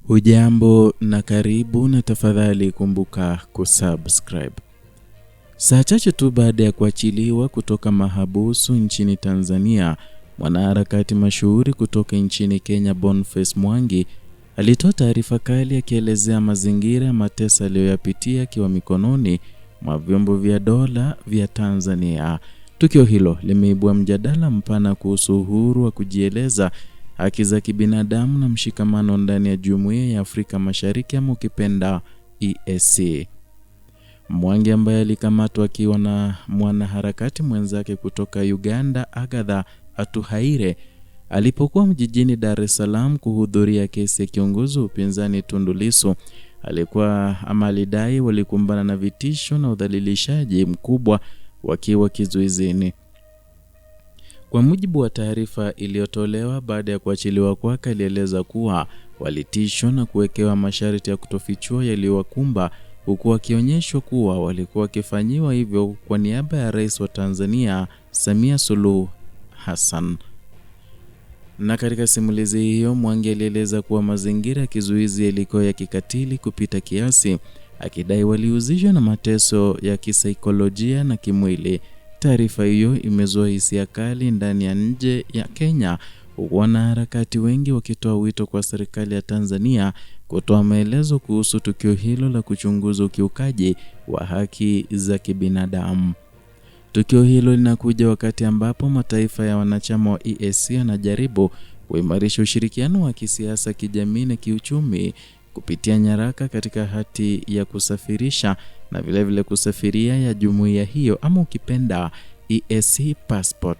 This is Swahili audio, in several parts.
Hujambo na karibu, na tafadhali kumbuka kusubscribe. Saa chache tu baada ya kuachiliwa kutoka mahabusu nchini Tanzania, mwanaharakati mashuhuri kutoka nchini Kenya Boniface Mwangi alitoa taarifa kali akielezea mazingira ya mateso aliyoyapitia akiwa mikononi mwa vyombo vya dola vya Tanzania. Tukio hilo limeibua mjadala mpana kuhusu uhuru wa kujieleza, haki za kibinadamu na mshikamano ndani ya Jumuiya ya Afrika Mashariki ama ukipenda EAC. Mwangi ambaye alikamatwa akiwa na mwanaharakati mwenzake kutoka Uganda Agatha Atuhaire alipokuwa mjijini Dar es Salaam kuhudhuria kesi ya kiongozi wa upinzani Tundu Lissu, alidai walikumbana na vitisho na udhalilishaji mkubwa wakiwa kizuizini. Kwa mujibu wa taarifa iliyotolewa baada ya kuachiliwa kwake, alieleza kuwa walitishwa na kuwekewa masharti ya kutofichua yaliyowakumba, huku wakionyeshwa kuwa walikuwa wakifanyiwa hivyo kwa niaba ya Rais wa Tanzania Samia Suluhu Hassan. Na katika simulizi hiyo, Mwangi alieleza kuwa mazingira ya kizuizi yalikuwa ya kikatili kupita kiasi, akidai walihusishwa na mateso ya kisaikolojia na kimwili. Taarifa hiyo imezua hisia kali ndani ya nje ya Kenya, huku wanaharakati wengi wakitoa wito kwa serikali ya Tanzania kutoa maelezo kuhusu tukio hilo la kuchunguza ukiukaji wa haki za kibinadamu. Tukio hilo linakuja wakati ambapo mataifa ya wanachama wa EAC yanajaribu kuimarisha ushirikiano wa kisiasa, kijamii na kiuchumi kupitia nyaraka katika hati ya kusafirisha na vilevile kusafiria ya jumuiya hiyo ama ukipenda EAC passport.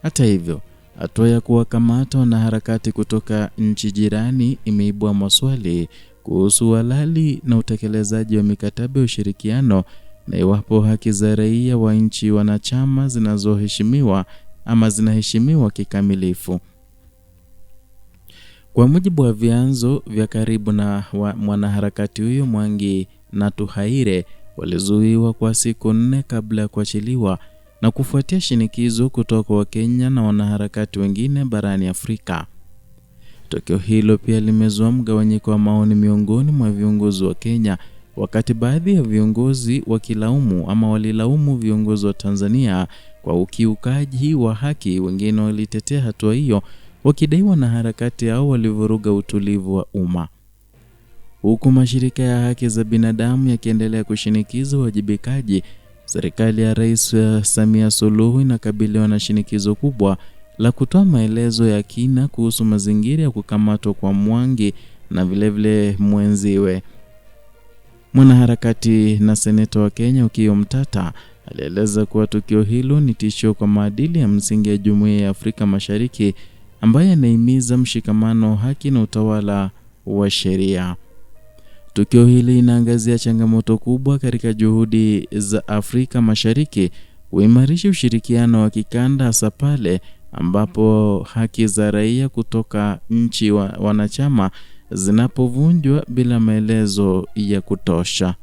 Hata hivyo, hatua ya kuwakamata wanaharakati kutoka nchi jirani imeibua maswali kuhusu halali na utekelezaji wa mikataba ya ushirikiano na iwapo haki za raia wa nchi wanachama zinazoheshimiwa ama zinaheshimiwa kikamilifu. Kwa mujibu wa vyanzo vya karibu na mwanaharakati huyo, Mwangi na Atuhaire walizuiwa kwa siku 4 kabla ya kuachiliwa na kufuatia shinikizo kutoka kwa Kenya na wanaharakati wengine barani Afrika. Tukio hilo pia limezua mgawanyiko wa maoni miongoni mwa viongozi wa Kenya, wakati baadhi ya viongozi walilaumu viongozi wa Tanzania kwa ukiukaji wa haki. Wengine walitetea hatua hiyo wakidai wanaharakati hao walivuruga utulivu wa umma. Huku mashirika ya haki za binadamu yakiendelea kushinikiza uwajibikaji, serikali ya Rais Samia Suluhu inakabiliwa na shinikizo kubwa la kutoa maelezo ya kina kuhusu mazingira ya kukamatwa kwa Mwangi na vilevile mwenziwe. Mwanaharakati na seneta wa Kenya Okiya Mtata alieleza kuwa tukio hilo ni tishio kwa maadili ya msingi ya Jumuiya ya Afrika Mashariki ambaye anahimiza mshikamano, haki na utawala wa sheria. Tukio hili linaangazia changamoto kubwa katika juhudi za Afrika Mashariki kuimarisha ushirikiano wa kikanda, hasa pale ambapo haki za raia kutoka nchi wanachama zinapovunjwa bila maelezo ya kutosha.